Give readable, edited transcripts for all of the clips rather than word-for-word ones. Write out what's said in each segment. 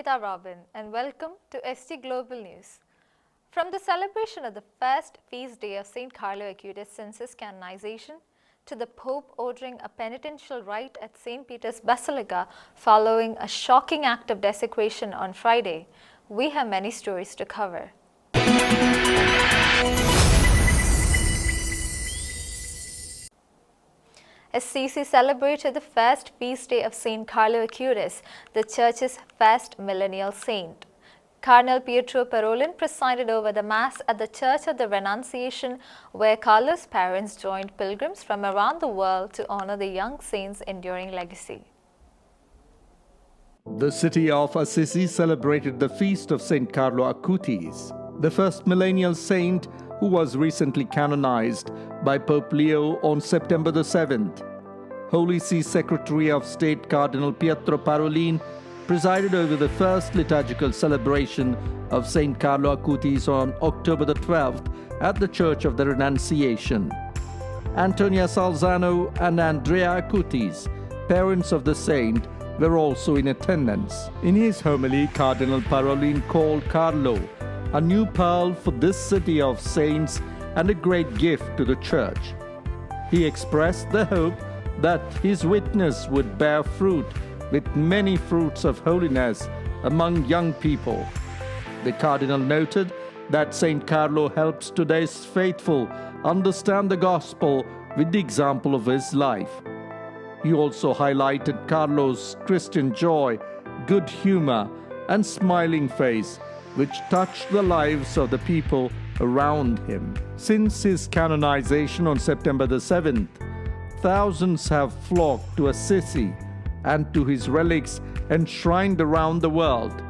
Ankita Robin and welcome to SG Global News. From the celebration of the first feast day of St. Carlo Acutis since his canonization, to the Pope ordering a penitential rite at St. Peter's Basilica following a shocking act of desecration on Friday, we have many stories to cover. Assisi celebrated the first feast day of St. Carlo Acutis, the Church's first millennial saint. Cardinal Pietro Parolin presided over the Mass at the Church of the Renunciation, where Carlo's parents joined pilgrims from around the world to honor the young saint's enduring legacy. The city of Assisi celebrated the feast of St. Carlo Acutis, the first millennial saint who was recently canonized by Pope Leo on September the 7th. Holy See Secretary of State Cardinal Pietro Parolin presided over the first liturgical celebration of St. Carlo Acutis on October the 12th at the Church of the Renunciation. Antonia Salzano and Andrea Acutis, parents of the saint, were also in attendance. In his homily, Cardinal Parolin called Carlo a new pearl for this city of saints and a great gift to the Church. He expressed the hope that his witness would bear fruit with many fruits of holiness among young people. The Cardinal noted that St. Carlo helps today's faithful understand the gospel with the example of his life. He also highlighted Carlo's Christian joy, good humor, and smiling face, which touched the lives of the people around him. Since his canonization on September the 7th, thousands have flocked to Assisi and to his relics enshrined around the world.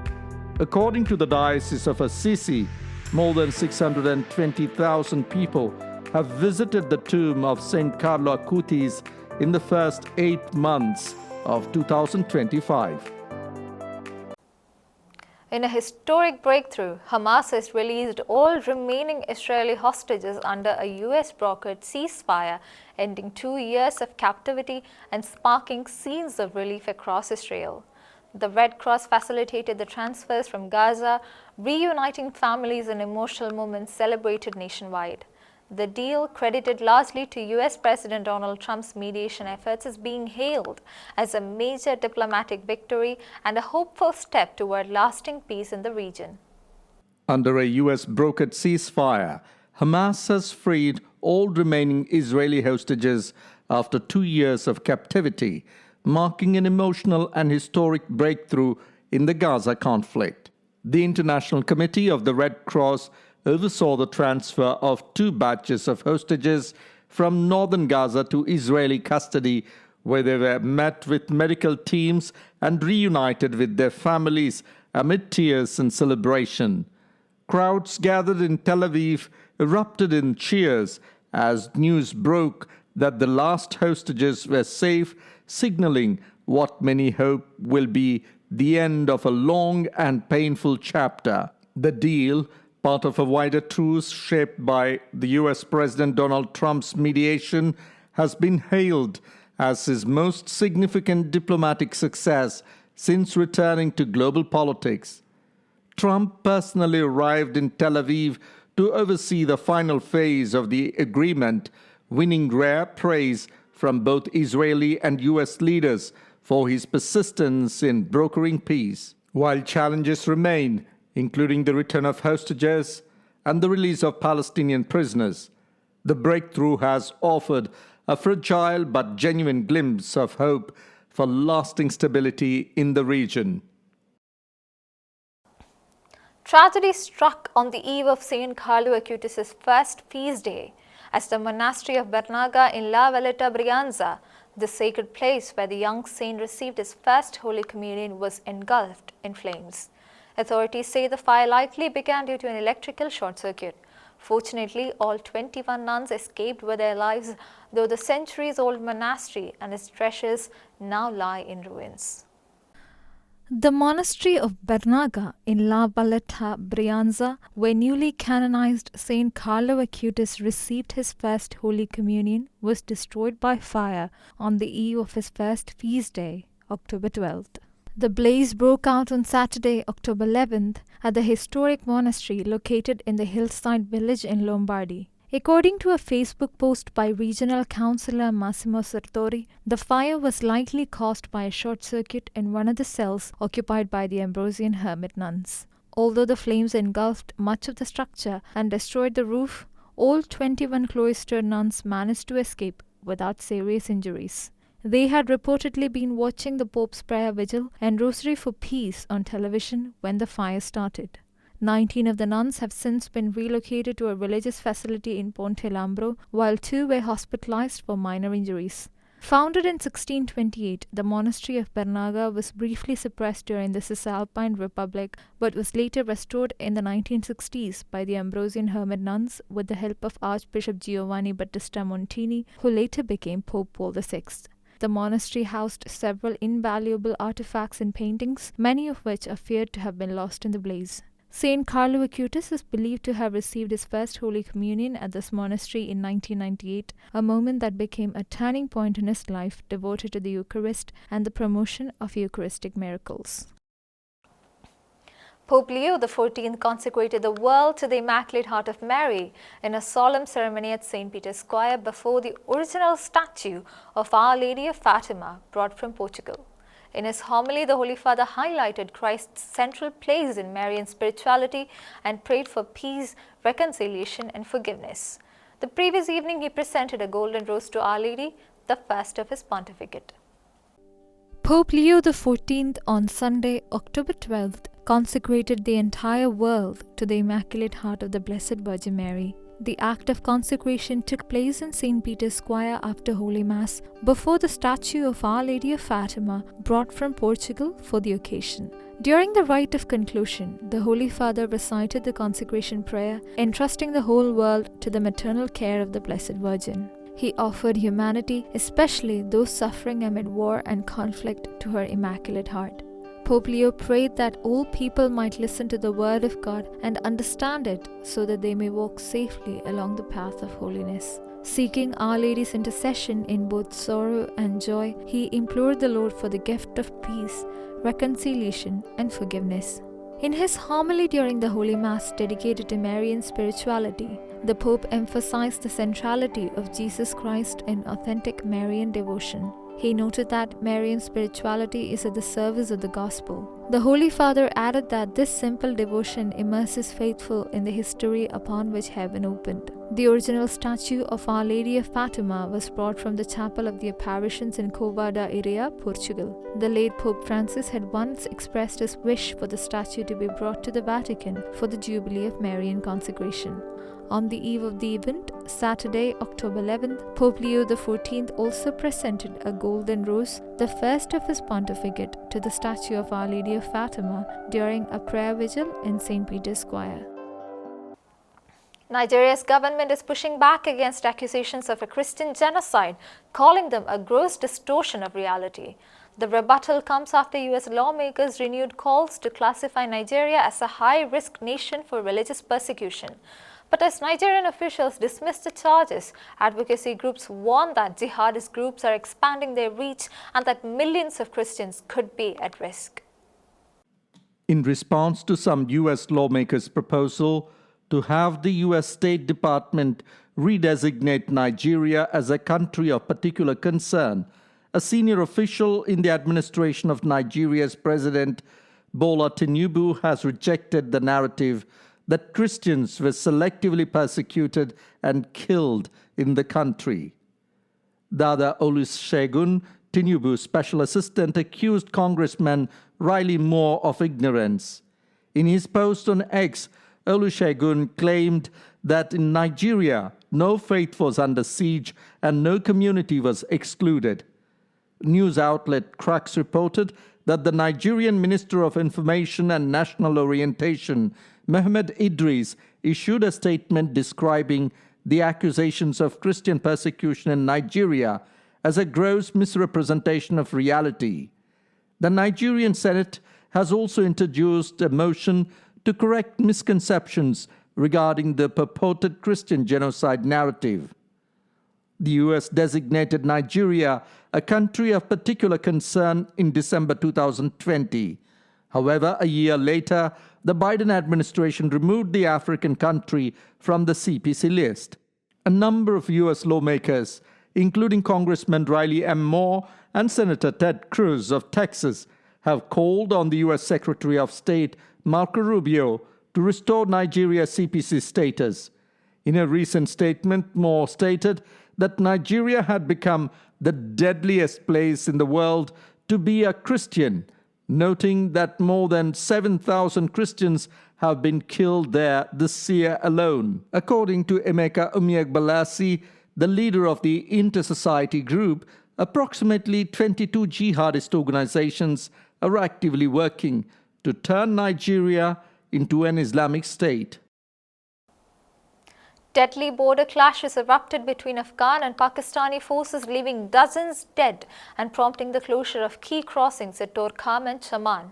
According to the Diocese of Assisi, more than 620,000 people have visited the tomb of St. Carlo Acutis in the first 8 months of 2025. In a historic breakthrough, Hamas has released all remaining Israeli hostages under a US-brokered ceasefire, ending 2 years of captivity and sparking scenes of relief across Israel. The Red Cross facilitated the transfers from Gaza, reuniting families in emotional moments celebrated nationwide. The deal, credited largely to US President Donald Trump's mediation efforts, is being hailed as a major diplomatic victory and a hopeful step toward lasting peace in the region. Under a US-brokered ceasefire, Hamas has freed all remaining Israeli hostages after 2 years of captivity, marking an emotional and historic breakthrough in the Gaza conflict. The International Committee of the Red Cross oversaw the transfer of 2 batches of hostages from northern Gaza to Israeli custody, where they were met with medical teams and reunited with their families amid tears and celebration. Crowds gathered in Tel Aviv erupted in cheers as news broke that the last hostages were safe, signaling what many hope will be the end of a long and painful chapter. The deal, part of a wider truce shaped by the US President Donald Trump's mediation, has been hailed as his most significant diplomatic success since returning to global politics. Trump personally arrived in Tel Aviv to oversee the final phase of the agreement, winning rare praise from both Israeli and US leaders for his persistence in brokering peace. While challenges remain, including the return of hostages and the release of Palestinian prisoners, the breakthrough has offered a fragile but genuine glimpse of hope for lasting stability in the region. Tragedy struck on the eve of St. Carlo Acutis' first feast day as the monastery of Bernaga in La Valletta Brianza, the sacred place where the young saint received his first Holy Communion, was engulfed in flames. Authorities say the fire likely began due to an electrical short circuit. Fortunately, all 21 nuns escaped with their lives, though the centuries-old monastery and its treasures now lie in ruins. The monastery of Bernaga in La Valletta Brianza, where newly canonized St. Carlo Acutis received his first Holy Communion, was destroyed by fire on the eve of his first feast day, October 12th. The blaze broke out on Saturday, October 11th, at the historic monastery located in the hillside village in Lombardy. According to a Facebook post by Regional Councillor Massimo Sartori, the fire was likely caused by a short circuit in one of the cells occupied by the Ambrosian hermit nuns. Although the flames engulfed much of the structure and destroyed the roof, all 21 cloistered nuns managed to escape without serious injuries. They had reportedly been watching the Pope's prayer vigil and rosary for peace on television when the fire started. 19 of the nuns have since been relocated to a religious facility in Ponte Lambro, while 2 were hospitalized for minor injuries. Founded in 1628, the monastery of Bernaga was briefly suppressed during the Cisalpine Republic, but was later restored in the 1960s by the Ambrosian hermit nuns with the help of Archbishop Giovanni Battista Montini, who later became Pope Paul VI. The monastery housed several invaluable artifacts and paintings, many of which are feared to have been lost in the blaze. Saint Carlo Acutis is believed to have received his first Holy Communion at this monastery in 1998, a moment that became a turning point in his life devoted to the Eucharist and the promotion of Eucharistic miracles. Pope Leo XIV consecrated the world to the Immaculate Heart of Mary in a solemn ceremony at St. Peter's Square before the original statue of Our Lady of Fatima brought from Portugal. In his homily, the Holy Father highlighted Christ's central place in Marian spirituality and prayed for peace, reconciliation and forgiveness. The previous evening, he presented a golden rose to Our Lady, the first of his pontificate. Pope Leo XIV on Sunday, October 12th, consecrated the entire world to the Immaculate Heart of the Blessed Virgin Mary. The act of consecration took place in St. Peter's Square after Holy Mass before the statue of Our Lady of Fatima brought from Portugal for the occasion. During the rite of conclusion, the Holy Father recited the consecration prayer, entrusting the whole world to the maternal care of the Blessed Virgin. He offered humanity, especially those suffering amid war and conflict, to her Immaculate Heart. Pope Leo prayed that all people might listen to the Word of God and understand it so that they may walk safely along the path of holiness. Seeking Our Lady's intercession in both sorrow and joy, he implored the Lord for the gift of peace, reconciliation, and forgiveness. In his homily during the Holy Mass dedicated to Marian spirituality, the Pope emphasized the centrality of Jesus Christ in authentic Marian devotion. He noted that Marian spirituality is at the service of the gospel. The Holy Father added that this simple devotion immerses faithful in the history upon which heaven opened. The original statue of Our Lady of Fatima was brought from the chapel of the apparitions in Cova da Iria, Portugal. The late Pope Francis had once expressed his wish for the statue to be brought to the Vatican for the Jubilee of Marian consecration. On the eve of the event, Saturday, October 11th, Pope Leo XIV also presented a golden rose, the first of his pontificate, to the statue of Our Lady of Fatima during a prayer vigil in St. Peter's Square. Nigeria's government is pushing back against accusations of a Christian genocide, calling them a gross distortion of reality. The rebuttal comes after US lawmakers renewed calls to classify Nigeria as a high-risk nation for religious persecution. But as Nigerian officials dismissed the charges, advocacy groups warn that jihadist groups are expanding their reach and that millions of Christians could be at risk. In response to some US lawmakers' proposal to have the US State Department redesignate Nigeria as a country of particular concern, a senior official in the administration of Nigeria's President Bola Tinubu has rejected the narrative that Christians were selectively persecuted and killed in the country. Dada Olusegun, Tinubu's special assistant, accused Congressman Riley Moore of ignorance. In his post on X, Olusegun claimed that in Nigeria, no faith was under siege and no community was excluded. News outlet Crux reported that the Nigerian Minister of Information and National Orientation, Mohammed Idris, issued a statement describing the accusations of Christian persecution in Nigeria as a gross misrepresentation of reality. The Nigerian Senate has also introduced a motion to correct misconceptions regarding the purported Christian genocide narrative. The US designated Nigeria a country of particular concern in December 2020. However, a year later, the Biden administration removed the African country from the CPC list. A number of US lawmakers, including Congressman Riley M. Moore and Senator Ted Cruz of Texas, have called on the US Secretary of State Marco Rubio to restore Nigeria's CPC status. In a recent statement, Moore stated that Nigeria had become the deadliest place in the world to be a Christian, noting that more than 7,000 Christians have been killed there this year alone. According to Emeka Umyegbalasi, the leader of the Inter-Society Group, approximately 22 jihadist organizations are actively working to turn Nigeria into an Islamic state. Deadly border clashes erupted between Afghan and Pakistani forces, leaving dozens dead and prompting the closure of key crossings at Torkham and Chaman.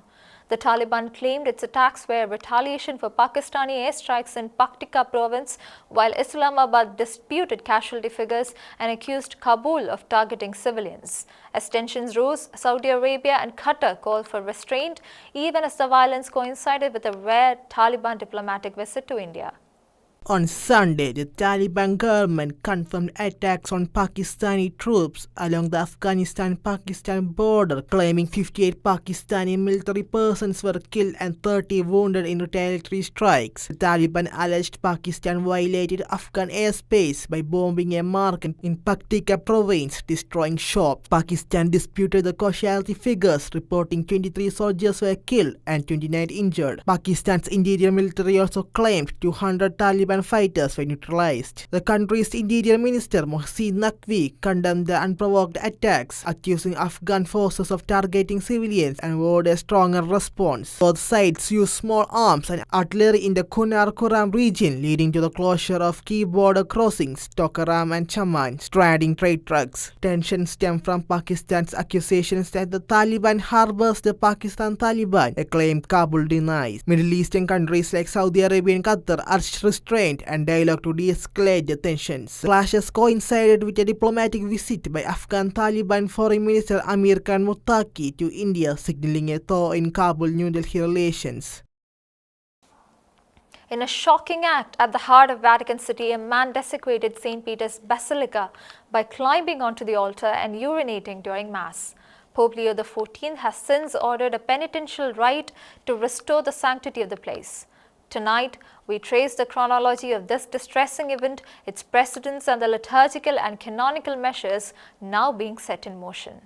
The Taliban claimed its attacks were retaliation for Pakistani airstrikes in Paktika province, while Islamabad disputed casualty figures and accused Kabul of targeting civilians. As tensions rose, Saudi Arabia and Qatar called for restraint, even as the violence coincided with a rare Taliban diplomatic visit to India. On Sunday, the Taliban government confirmed attacks on Pakistani troops along the Afghanistan-Pakistan border, claiming 58 Pakistani military persons were killed and 30 wounded in retaliatory strikes. The Taliban alleged Pakistan violated Afghan airspace by bombing a market in Paktika province, destroying shops. Pakistan disputed the casualty figures, reporting 23 soldiers were killed and 29 injured. Pakistan's interior military also claimed 200 Taliban fighters were neutralized. The country's interior minister Mohsin Naqvi condemned the unprovoked attacks, accusing Afghan forces of targeting civilians and vowed a stronger response. Both sides used small arms and artillery in the Kunar-Kuram region, leading to the closure of key border crossings, Tokaram and Chaman, stranding trade trucks. Tensions stem from Pakistan's accusations that the Taliban harbors the Pakistan Taliban, a claim Kabul denies. Middle Eastern countries like Saudi Arabia and Qatar urged restraint and dialogue to de-escalate the tensions. Clashes coincided with a diplomatic visit by Afghan Taliban Foreign Minister Amir Khan Muttaqi to India, signaling a thaw in Kabul-New Delhi relations. In a shocking act at the heart of Vatican City, a man desecrated St. Peter's Basilica by climbing onto the altar and urinating during Mass. Pope Leo XIV has since ordered a penitential rite to restore the sanctity of the place. Tonight, we trace the chronology of this distressing event, its precedents, and the liturgical and canonical measures now being set in motion.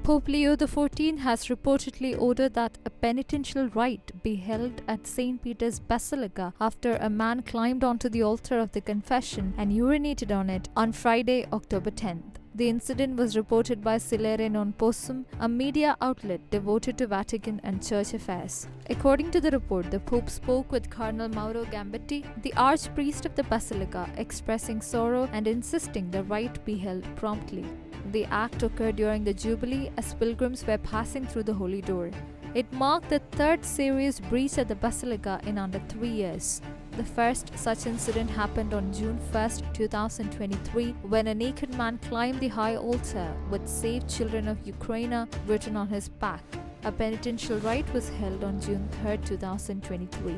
Pope Leo XIV has reportedly ordered that a penitential rite be held at St. Peter's Basilica after a man climbed onto the altar of the confession and urinated on it on Friday, October 10th. The incident was reported by Silere Non Possum, a media outlet devoted to Vatican and church affairs. According to the report, the Pope spoke with Cardinal Mauro Gambetti, the Archpriest of the Basilica, expressing sorrow and insisting the rite be held promptly. The act occurred during the Jubilee as pilgrims were passing through the Holy Door. It marked the third serious breach at the Basilica in under 3 years. The first such incident happened on June 1, 2023, when a naked man climbed the high altar with "Save Children of Ukraine" written on his back. A penitential rite was held on June 3, 2023.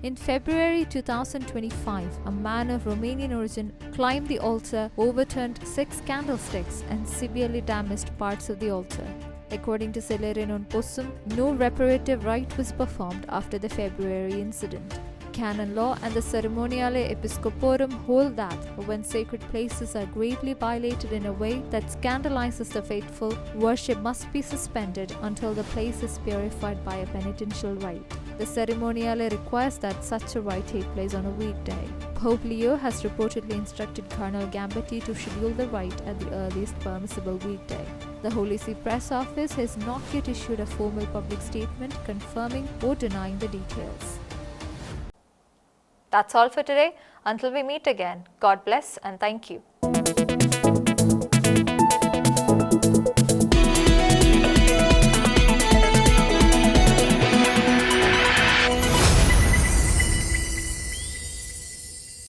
In February 2025, a man of Romanian origin climbed the altar, overturned 6 candlesticks, and severely damaged parts of the altar. According to Silere Non Possum, no reparative rite was performed after the February incident. Canon law and the Ceremoniale Episcoporum hold that when sacred places are gravely violated in a way that scandalizes the faithful, worship must be suspended until the place is purified by a penitential rite. The Ceremoniale requires that such a rite take place on a weekday. Pope Leo has reportedly instructed Cardinal Gambetti to schedule the rite at the earliest permissible weekday. The Holy See Press Office has not yet issued a formal public statement confirming or denying the details. That's all for today. Until we meet again, God bless and thank you.